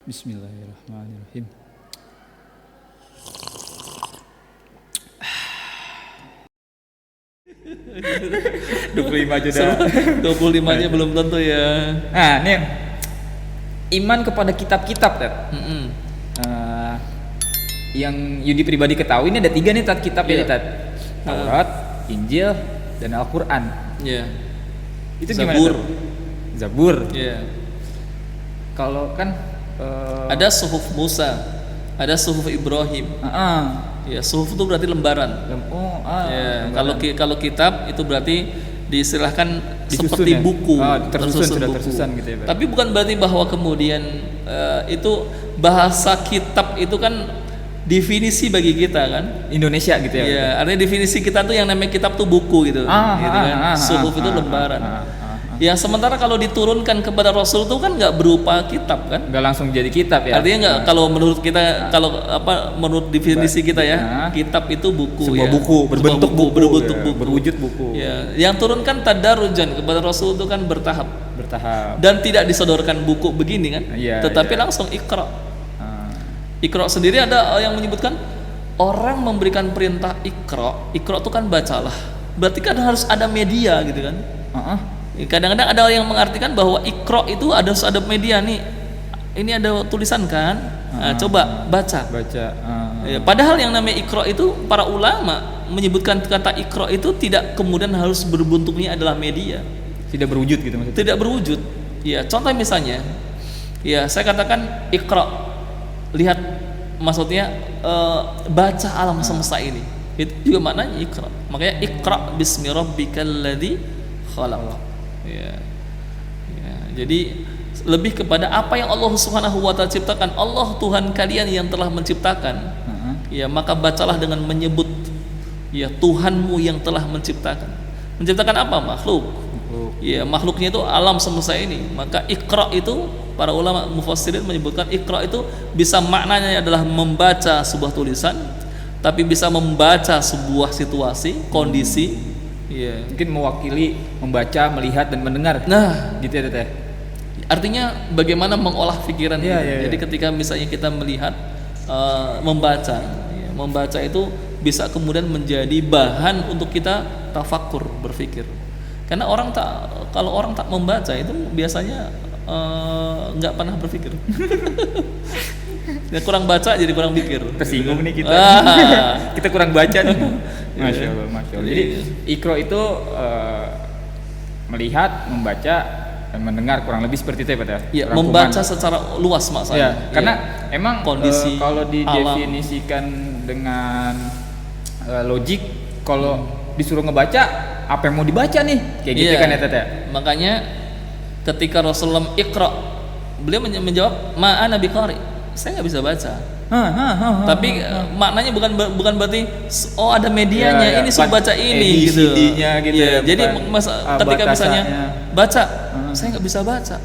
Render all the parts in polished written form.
Bismillahirrahmanirrahim. Lima aja dah. 25 aja belum tentu ya. Nah, ini iman kepada kitab-kitab, Ted. Yang Yudi pribadi ketahui ini ada 3 nih, Ted, kitab ya, Ted. Taurat, Injil, dan Al-Quran. Iya. Itu Zabur. gimana, Ted? Zabur. Iya. Kalau kan Ada suhuf Musa, ada suhuf Ibrahim. Ya, suhuf itu berarti lembaran. Ya, lembaran. kalau kitab itu berarti diistilahkan Disusun seperti ya? buku, Sudah buku. tersusun gitu ya, Pak. Tapi bukan berarti bahwa kemudian itu bahasa kitab itu kan definisi bagi kita kan. Indonesia gitu ya. Ya, artinya definisi kita tuh yang namanya kitab tuh buku gitu. Gitu kan. Suhuf itu lembaran. Ya, sementara kalau diturunkan kepada Rasul itu kan nggak berupa kitab kan? Nggak langsung jadi kitab ya. Artinya nggak, kalau menurut kita, kalau menurut definisi kita ya, kitab itu buku. Sebuah ya. buku berbentuk Sebuah buku, berbentuk ya, buku, berwujud buku. Ya, yang turunkan tadarrujan kepada Rasul itu kan bertahap dan tidak disodorkan buku begini kan, Iya, tetapi iya. langsung Iqra. Iqra sendiri ada yang menyebutkan orang memberikan perintah Iqra itu kan bacalah. Berarti kan harus ada media gitu kan. Kadang-kadang ada yang mengartikan bahwa Iqra itu ada media nih. Ini ada tulisan kan? Nah, coba baca. Ya, padahal yang namanya Iqra itu para ulama menyebutkan kata Iqra itu tidak kemudian harus berbentuknya adalah media. Tidak berwujud gitu maksudnya. Tidak berwujud. Ya, contoh misalnya, ya saya katakan Iqra. Lihat, maksudnya baca alam semesta ini. Itu juga maknanya Iqra. Makanya Iqra bismi rabbikal ladzi khalaq. Ya. Jadi lebih kepada apa yang Allah Subhanahu wa taala ciptakan. Allah Tuhan kalian yang telah menciptakan. Ya, maka bacalah dengan menyebut ya Tuhanmu yang telah menciptakan. Menciptakan apa? Makhluk. Ya, makhluknya itu alam semesta ini. Maka Iqra itu para ulama mufassirin menyebutkan Iqra itu bisa maknanya adalah membaca sebuah tulisan, tapi bisa membaca sebuah situasi, kondisi. Ya. Mungkin mewakili membaca, melihat dan mendengar. Nah, gitu ya, Teh. Artinya bagaimana mengolah pikiran. Iya. Jadi ketika misalnya kita melihat, membaca, ya, membaca itu bisa kemudian menjadi bahan untuk kita tafakur, berpikir. Karena kalau orang tak membaca itu biasanya nggak pernah berpikir. Ya, kurang baca jadi kurang pikir. Tersinggung nih kita. Kita kurang baca nih. Masya Allah. Jadi Iqra itu melihat, membaca, dan mendengar, kurang lebih seperti itu ya, Pak. Ya, membaca secara luas maksudnya. Ya, karena emang kondisi kalau alam. didefinisikan dengan logik, kalau disuruh ngebaca, apa yang mau dibaca nih? Kayak gitu kan ya, Teh. Makanya ketika Rasulullah Iqra, beliau menjawab, ma'ana biqari. Saya nggak bisa baca. Tapi maknanya bukan berarti ada medianya, ini suruh baca ini gitu. Gitu ya, jadi ketika misalnya baca, saya nggak bisa baca,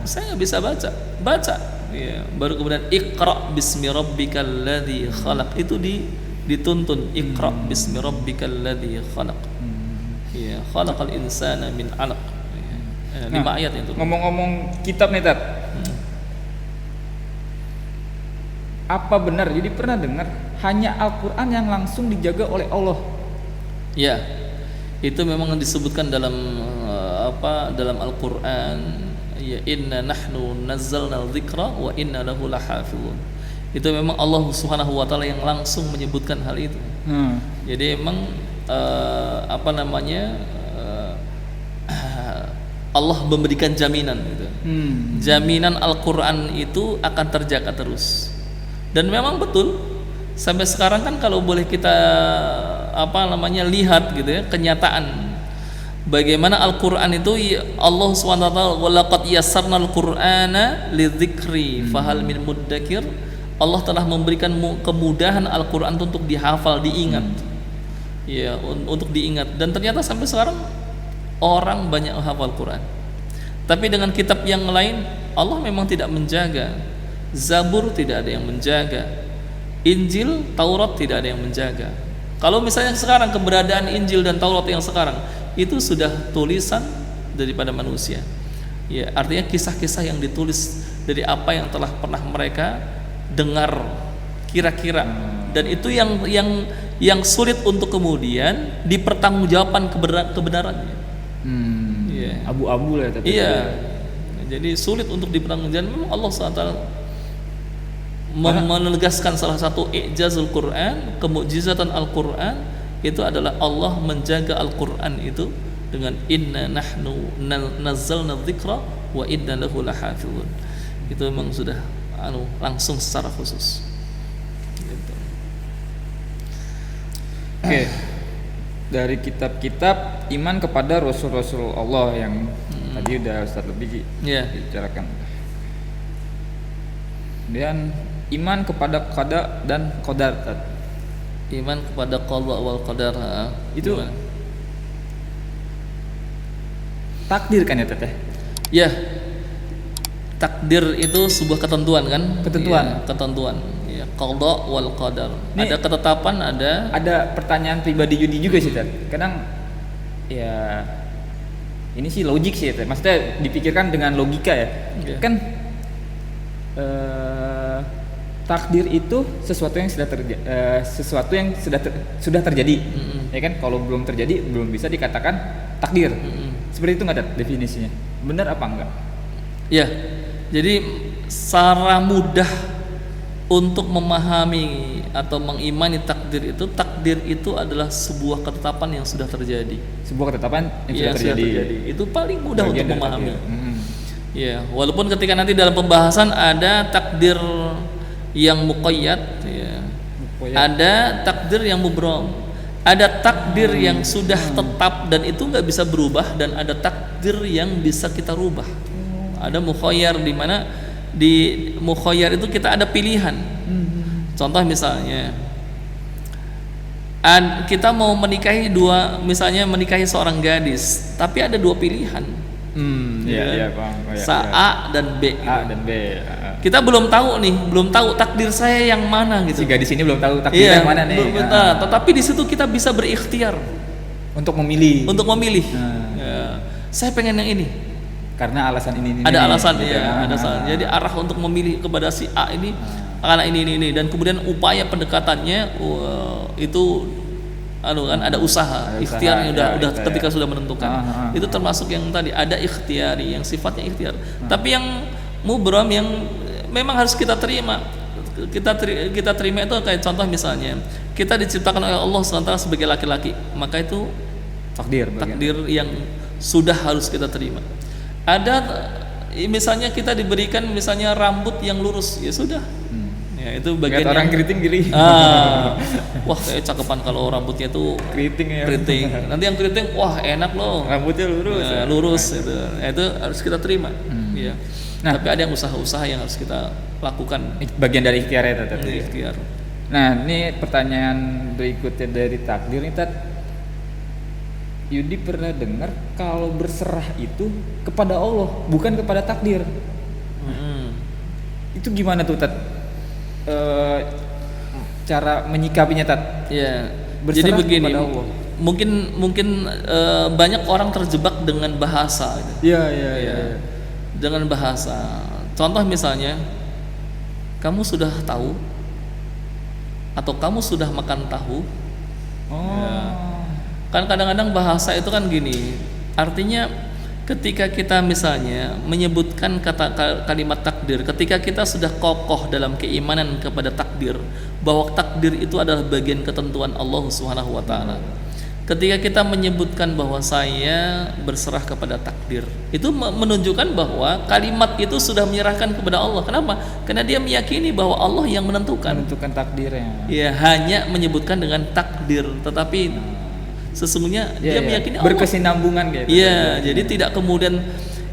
saya nggak bisa baca. Ya, baru kemudian Iqra bismi rabbikal ladzi khalaq, itu dituntun Iqra bismi rabbikal ladzi khalaq. Ya, khalaqal insana min 'alaq. Ya, 5 ayat itu. Ngomong-ngomong kitab nih, Tat. Apa benar, jadi pernah dengar hanya Al-Quran yang langsung dijaga oleh Allah? Ya, itu memang disebutkan dalam dalam Al-Quran. Ya, inna nahnu nazzalna dzikra wa inna lahu lahafizun. Itu memang Allah Subhanahu wa taala yang langsung menyebutkan hal itu. Jadi memang Allah memberikan jaminan gitu. Jaminan Al-Quran itu akan terjaga terus. Dan memang betul sampai sekarang kan kalau boleh kita lihat gitu ya, kenyataan bagaimana Al-Quran itu Allah SWT walaqad yassarnal Qur'ana lidzikri fahal min muddakir. Allah telah memberikan kemudahan Al-Quran untuk dihafal, diingat. Ya, untuk diingat, dan ternyata sampai sekarang orang banyak hafal Quran. Tapi dengan kitab yang lain Allah memang tidak menjaga. Zabur tidak ada yang menjaga, Injil, Taurat tidak ada yang menjaga. Kalau misalnya sekarang keberadaan Injil dan Taurat yang sekarang itu sudah tulisan daripada manusia. Ya, artinya kisah-kisah yang ditulis dari apa yang telah pernah mereka dengar kira-kira. Dan itu yang sulit untuk kemudian dipertanggungjawabkan kebenarannya. Iya. Abu-abu lah tapi. Iya. Jadi sulit untuk dipertanggungjawabkan. Memang Allah SWT menegaskan salah satu i'jazul Quran, kemukjizatan Al-Quran itu adalah Allah menjaga Al-Quran itu dengan inna nahnu nazzalna dzikra wa inna lahu lahafizun. Itu memang sudah langsung secara khusus. Gitu. Oke. Dari kitab-kitab iman kepada Rasul-Rasul Allah yang tadi udah Ustaz lebih bicarakan. Dan iman kepada qada dan qadar. Iman kepada qada wal qadar itu gimana? Takdir kan ya Teteh? Ya. Takdir itu sebuah ketentuan kan? Ketentuan. Ya, ketentuan. Ya, qada wal qadar. Ada ketetapan, ada pertanyaan pribadi Yudi juga sih Teh. Kadang ya ini sih logik sih Teh. Maksudnya dipikirkan dengan logika ya. Kan takdir itu sesuatu yang sudah terjadi. Ya kan, kalau belum terjadi belum bisa dikatakan takdir. Seperti itu nggak definisinya? Benar apa enggak? Ya. Jadi secara mudah untuk memahami atau mengimani takdir itu adalah sebuah ketetapan yang sudah terjadi. Sebuah ketetapan yang sudah terjadi. Itu paling mudah untuk memahami. Ya, walaupun ketika nanti dalam pembahasan ada takdir yang muqayyad, ya. Ada takdir yang mubram, ada takdir yang sudah tetap dan itu nggak bisa berubah, dan ada takdir yang bisa kita rubah. Ada mukhayyar, di mana di mukhayyar itu kita ada pilihan. Contoh misalnya kita mau menikahi menikahi seorang gadis, tapi ada dua pilihan. A dan B. A dan B. Kita belum tahu takdir saya yang mana gitu. Si gadis ini belum tahu takdir yang mana nih. Tetapi di situ kita bisa berikhtiar untuk memilih. Ya, saya pengen yang ini. Karena alasan ini. Ada alasan gitu. Ada alasan. Jadi arah untuk memilih kepada si A ini karena ini dan kemudian upaya pendekatannya itu ada usaha, ikhtiarnya udah ketika sudah menentukan. Itu termasuk yang tadi ada ikhtiari, yang sifatnya ikhtiar. Tapi yang mubram yang memang harus kita terima. Kita terima itu kayak contoh misalnya, kita diciptakan oleh Allah SWT sebagai laki-laki, maka itu takdir yang sudah harus kita terima. Ada misalnya kita diberikan misalnya rambut yang lurus, ya sudah. Ya, itu bagian orang keriting diri. Wah, kayak cakepan kalau rambutnya tuh keriting ya. Nanti yang keriting, wah enak loh. Rambutnya lurus. Lurus itu harus kita terima. Ya. Tapi ada yang usaha-usaha yang harus kita lakukan. Bagian dari ikhtiar ya, Tat. Ikhtiar. Nah, ini pertanyaan berikutnya dari takdir nih, Tat. Yudi pernah dengar kalau berserah itu kepada Allah, bukan kepada takdir. Itu gimana tuh, Tat? Cara menyikapinya, Tat? Ya. Berserah jadi begini, kepada Allah. mungkin banyak orang terjebak dengan bahasa. Iya. Dengan bahasa. Contoh misalnya, kamu sudah tahu atau kamu sudah makan tahu. Kan kadang-kadang bahasa itu kan gini, artinya ketika kita misalnya menyebutkan kalimat takdir, ketika kita sudah kokoh dalam keimanan kepada takdir, bahwa takdir itu adalah bagian ketentuan Allah Subhanahu wa taala. Ketika kita menyebutkan bahwa saya berserah kepada takdir, itu menunjukkan bahwa kalimat itu sudah menyerahkan kepada Allah. Kenapa? Karena dia meyakini bahwa Allah yang menentukan takdirnya. Ya, hanya menyebutkan dengan takdir, tetapi sesungguhnya dia meyakini Allah. Berkesinambungan gitu. Iya, jadi tidak kemudian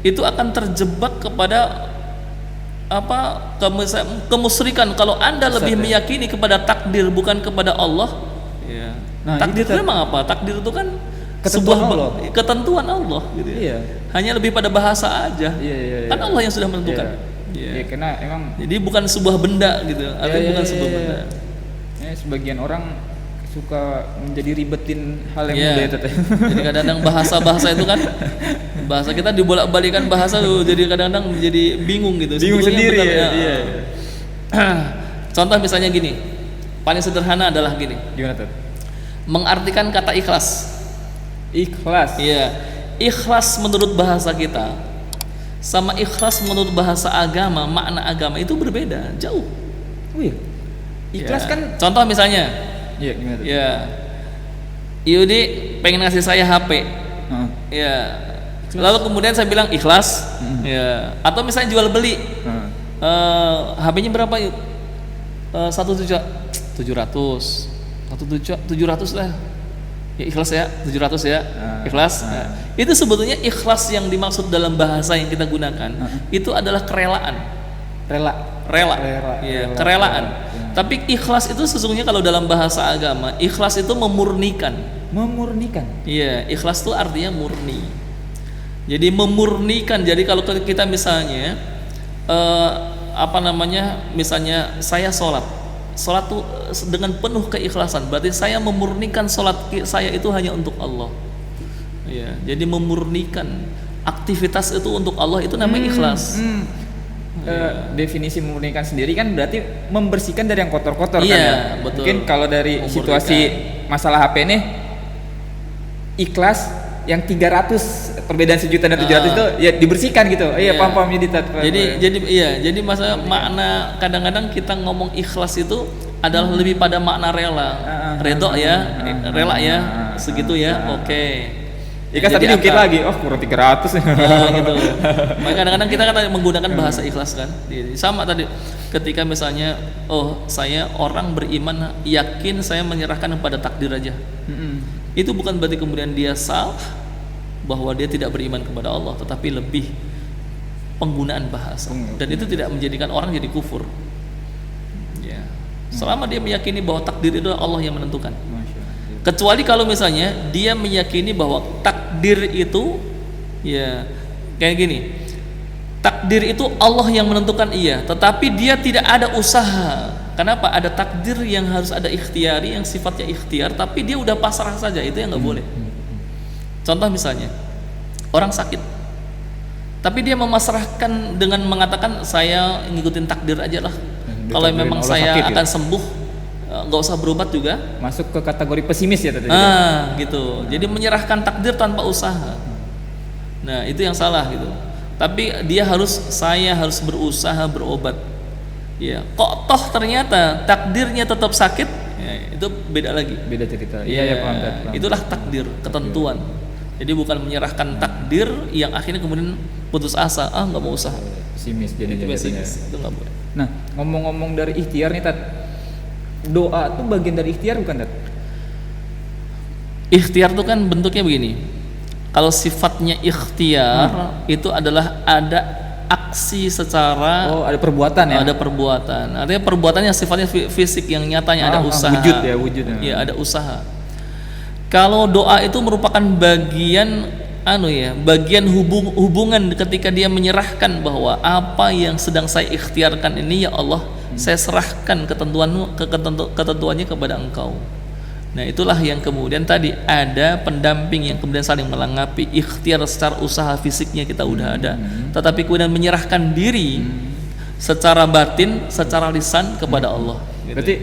itu akan terjebak kepada kemusyrikan kalau Anda lebih meyakini kepada takdir bukan kepada Allah. Ya. Nah, takdir itu memang apa? Takdir itu kan ketentuan Allah gitu ya. Iya. Hanya lebih pada bahasa aja. Iya. Kan Allah yang sudah menentukan. Iya, karena emang jadi bukan sebuah benda gitu. Artinya bukan sebuah benda. Sebagian orang suka menjadi ribetin hal yang Iya. mudah itu teh. Jadi kadang-kadang bahasa itu kan, bahasa kita dibolak-balikan bahasa tuh, jadi kadang-kadang menjadi bingung gitu. Bingung Sebetulnya sendiri benar, ya. Iya. Contoh misalnya gini, paling sederhana adalah gini, Gimana tuh? mengartikan kata ikhlas. Ikhlas. Iya, ikhlas menurut bahasa kita sama ikhlas menurut bahasa agama, makna agama itu berbeda, jauh. Oh iya. Ikhlas Ya. kan. Contoh misalnya, Iya, gimana tuh? ya, Yudi pengen ngasih saya HP, Heeh. ya. Lalu kemudian saya bilang ikhlas, ya. Atau misalnya jual beli, Heeh. HP-nya berapa yuk? 1.700.000, 1.700.000 lah. Ya ikhlas ya, 700 ya, ikhlas. Nah, itu sebetulnya ikhlas yang dimaksud dalam bahasa yang kita gunakan itu adalah kerelaan, Rela. rela, Rela, ya, rela. kerelaan. Tapi ikhlas itu sesungguhnya kalau dalam bahasa agama, ikhlas itu memurnikan. Memurnikan. Iya, ikhlas itu artinya murni. Jadi memurnikan. Jadi kalau kita misalnya misalnya saya sholat tuh dengan penuh keikhlasan, berarti saya memurnikan sholat saya itu hanya untuk Allah. Iya, jadi memurnikan aktivitas itu untuk Allah itu namanya ikhlas. Definisi memurnikan sendiri kan berarti membersihkan dari yang kotor-kotor kan Iya, ya. betul. Mungkin kalau dari Memurnikan. situasi masalah HP nih, ikhlas yang 300 perbedaan 1 juta dan 700 itu ya dibersihkan gitu. Iya, paham jadi Jadi masa makna kadang-kadang kita ngomong ikhlas itu adalah lebih pada makna rela. Redho ya, rela ya, segitu ya. Oke. ikhlas tapi Jadi dikit apa? lagi, oh kurang 300. Gitu. Maka kadang-kadang kita kan menggunakan bahasa ikhlas kan. Sama tadi ketika misalnya saya orang beriman yakin saya menyerahkan kepada takdir aja. Itu bukan berarti kemudian dia salah bahwa dia tidak beriman kepada Allah, tetapi lebih penggunaan bahasa. Dan itu tidak menjadikan orang jadi kufur. Ya. Selama dia meyakini bahwa takdir itu Allah yang menentukan. Kecuali kalau misalnya dia meyakini bahwa takdir itu ya kayak gini. Takdir itu Allah yang menentukan iya, tetapi dia tidak ada usaha. Kenapa? Ada takdir yang harus ada ikhtiari, yang sifatnya ikhtiar, tapi dia udah pasrah saja, itu yang nggak boleh. Contoh misalnya, orang sakit, tapi dia memasrahkan dengan mengatakan saya ngikutin takdir aja lah. Kalau memang saya sakit, akan sembuh, nggak usah berobat juga. Masuk ke kategori pesimis ya tadi. Gitu. Jadi menyerahkan takdir tanpa usaha. Nah itu yang salah gitu. Tapi saya harus berusaha berobat. Ya, kok toh ternyata takdirnya tetap sakit, ya, itu beda lagi. Beda cerita. Ya, Iya, paham. itulah takdir, ketentuan. Jadi bukan menyerahkan takdir yang akhirnya kemudian putus asa, nggak mau usaha. Pesimis jadi Itu jadinya. itu nggak boleh. Nah, ngomong-ngomong dari ikhtiar nih Tat, doa tuh bagian dari ikhtiar bukan Tat? Ikhtiar itu kan bentuknya begini. Kalau sifatnya ikhtiar itu adalah ada aksi secara ada perbuatan ya? ada perbuatan. Artinya perbuatannya sifatnya fisik yang nyatanya ada usaha. Wujud ya. Iya, ada usaha. Kalau doa itu merupakan bagian bagian hubungan ketika dia menyerahkan bahwa apa yang sedang saya ikhtiarkan ini ya Allah, saya serahkan ketentuannya kepada Engkau. Nah, itulah yang kemudian tadi ada pendamping yang kemudian saling melengkapi. Ikhtiar secara usaha fisiknya kita udah ada, tetapi kemudian menyerahkan diri secara batin, secara lisan kepada Allah. Gitu. Berarti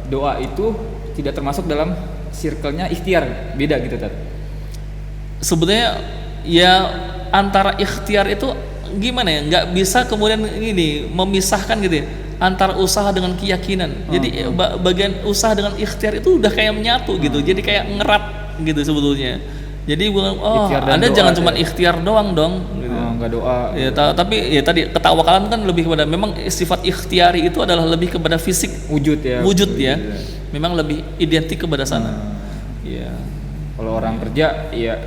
doa itu tidak termasuk dalam circle-nya ikhtiar, beda gitu Tat? Sebetulnya ya antara ikhtiar itu gimana ya, nggak bisa kemudian ini memisahkan gitu ya, antara usaha dengan keyakinan. Jadi bagian usaha dengan ikhtiar itu udah kayak menyatu gitu, jadi kayak ngerat gitu sebetulnya. Jadi bukan Anda jangan cuma ikhtiar doang dong gitu. Nggak doa ya, tapi ya tadi ketawakalan kan lebih kepada, memang sifat ikhtiari itu adalah lebih kepada fisik, wujud ya. Memang lebih identik kepada sana. Iya. Kalau orang kerja ya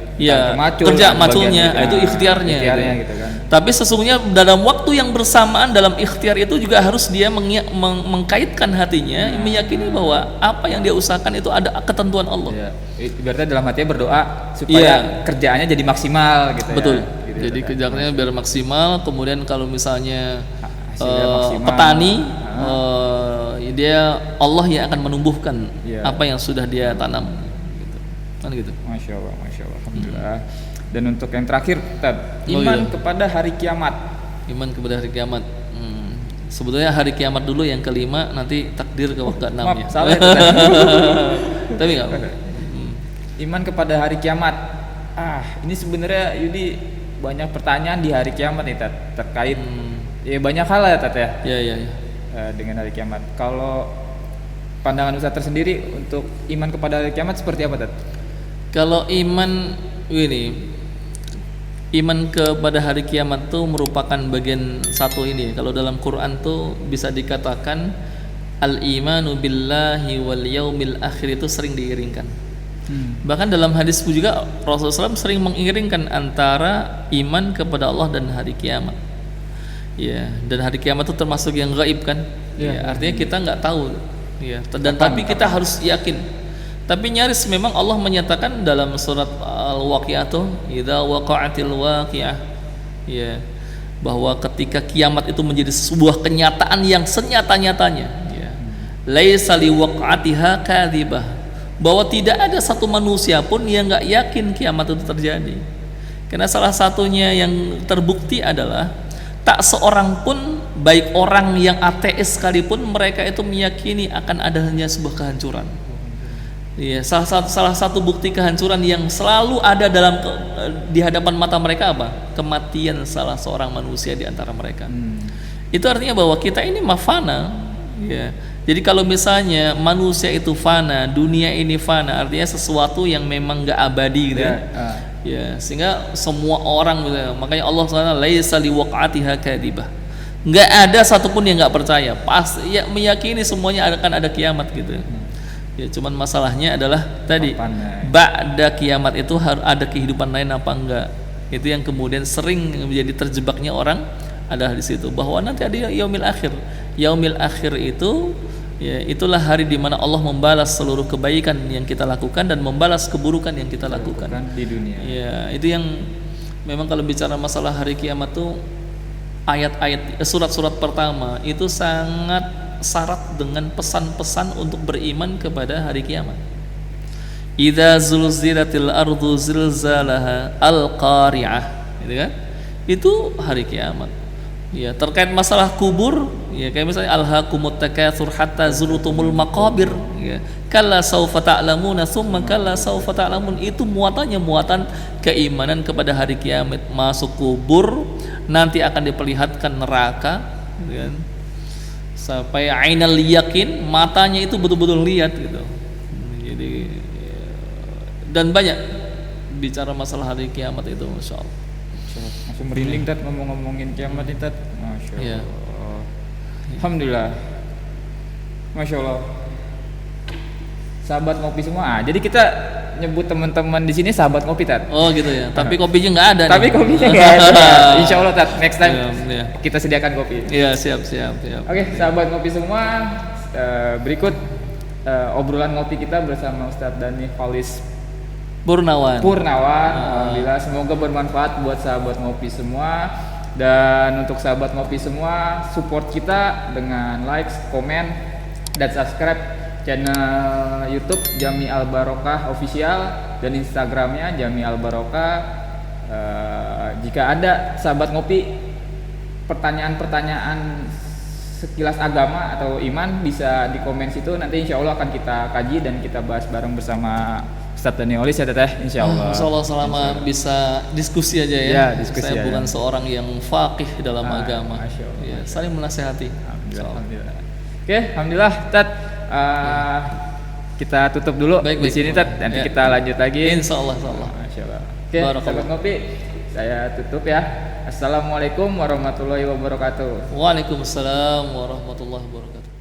macul, kerja maculnya itu ikhtiarnya gitu kan. Tapi sesungguhnya dalam waktu yang bersamaan dalam ikhtiar itu juga harus dia mengkaitkan hatinya, meyakini bahwa apa yang dia usahakan itu ada ketentuan Allah. Berarti dalam hatinya berdoa supaya kerjaannya jadi maksimal gitu. Betul. Ya. Gitu, jadi kerjaannya biar maksimal. Kemudian kalau misalnya maksimal. petani dia Allah yang akan menumbuhkan Iya. apa yang sudah dia tanam gitu. Kan gitu. Masya Allah, alhamdulillah. Dan untuk yang terakhir, Tad, Oh, iman iya. kepada hari kiamat. Iman kepada hari kiamat. Sebetulnya hari kiamat dulu, yang kelima nanti takdir ke keenam Maaf, ya. salah ya, Tad. Tapi nggak apa-apa. Iman kepada hari kiamat. Ini sebenarnya Yudi banyak pertanyaan di hari kiamat nih, Tad, terkait ya banyak hal ya, Tad ya. Ya, ya, ya. Dengan hari kiamat. Kalau pandangan Ustaz tersendiri untuk iman kepada hari kiamat seperti apa, Tad? Kalau iman kepada hari kiamat tuh merupakan bagian satu ini. Kalau dalam Quran tuh bisa dikatakan al-imanu billahi wal yaumil akhir itu sering diiringkan. Bahkan dalam hadis juga Rasulullah SAW sering mengiringkan antara iman kepada Allah dan hari kiamat. Ya, dan hari kiamat itu termasuk yang gaib kan. Ya, artinya kita nggak tahu. Ya, dan tapi kita harus yakin. Tapi nyaris memang Allah menyatakan dalam surat Al-Waqiah tuh, idza waqa'atil waqiah, ya, bahwa ketika kiamat itu menjadi sebuah kenyataan yang senyata-nyatanya, ya. Laisa liwaqa'atiha kadzibah, bahwa tidak ada satu manusia pun yang nggak yakin kiamat itu terjadi. Karena salah satunya yang terbukti adalah tak seorang pun, baik orang yang ateis sekalipun, mereka itu meyakini akan adanya sebuah kehancuran. Iya, salah satu bukti kehancuran yang selalu ada di hadapan mata mereka apa? Kematian salah seorang manusia di antara mereka. Itu artinya bahwa kita ini fana. Ya. Jadi kalau misalnya manusia itu fana, dunia ini fana, artinya sesuatu yang memang nggak abadi gitu ya. Ya, sehingga semua orang gitu, makanya Allah SWT laisa liwaqa'atiha kadibah. Nggak ada satupun yang nggak percaya, pasti ya meyakini semuanya akan ada kiamat gitu. Ya, cuman masalahnya adalah tadi ba'da kiamat itu harus ada kehidupan lain apa enggak. Itu yang kemudian sering menjadi terjebaknya orang adalah di situ, bahwa nanti ada yaumil akhir. Yaumil akhir itu ya itulah hari di mana Allah membalas seluruh kebaikan yang kita lakukan dan membalas keburukan yang kita lakukan di dunia. Ya, itu yang memang kalau bicara masalah hari kiamat tuh ayat-ayat surat-surat pertama itu sangat syarat dengan pesan-pesan untuk beriman kepada hari kiamat. Idza zulzilatil ardu zilzalaha al-qari'ah, gitu kan? Itu hari kiamat. Ya, terkait masalah kubur, ya kayak misalnya alhaqumut takatsur hatta zurtumul maqabir, ya. Kalla saufa ta'lamuna tsumma kalla saufa ta'lamun, itu muatannya muatan keimanan kepada hari kiamat. Masuk kubur, nanti akan diperlihatkan neraka, gitu kan? Sampai ainal yakin, matanya itu betul-betul lihat gitu. Jadi dan banyak bicara masalah hari kiamat itu, masya Allah. Langsung merinding, Tad, ngomongin kiamat ini, Tad. Masya Allah. Ya. Alhamdulillah. Masya Allah. Sahabat ngopi semua. Jadi kita nyebut teman-teman di sini sahabat ngopi, Tad. Oh gitu ya. Tapi kopinya nggak ada. Tapi nih. kopinya nggak ada. Insya Allah, Tad, next time Iya. kita sediakan kopi. Iya, siap. Oke, sahabat ngopi semua, berikut obrolan ngopi kita bersama Ustadz Dhani Khalis Purnawan. Alhamdulillah, semoga bermanfaat buat sahabat ngopi semua. Dan untuk sahabat ngopi semua, support kita dengan like, komen, dan subscribe channel YouTube Jami Al Barokah Official dan Instagramnya Jami Al Barokah. Jika ada sahabat ngopi pertanyaan-pertanyaan sekilas agama atau iman, bisa di komen situ, nanti insya Allah akan kita kaji dan kita bahas bareng bersama Ustadz Dhani Khalis ya, Teteh, insya Allah. Insya Allah selama bisa diskusi aja ya. Ya, diskusi Saya aja. bukan seorang yang faqih dalam agama. Masya Allah. Ya, saling menasehati. Alhamdulillah. Oke, alhamdulillah, Tat. Kita tutup dulu di sini, Tat. Nanti Ya. kita lanjut lagi. Insya Allah. Masya Allah. Oke, Barakallah. sahabat ngopi, saya tutup ya. Assalamualaikum warahmatullahi wabarakatuh. Waalaikumsalam warahmatullahi wabarakatuh.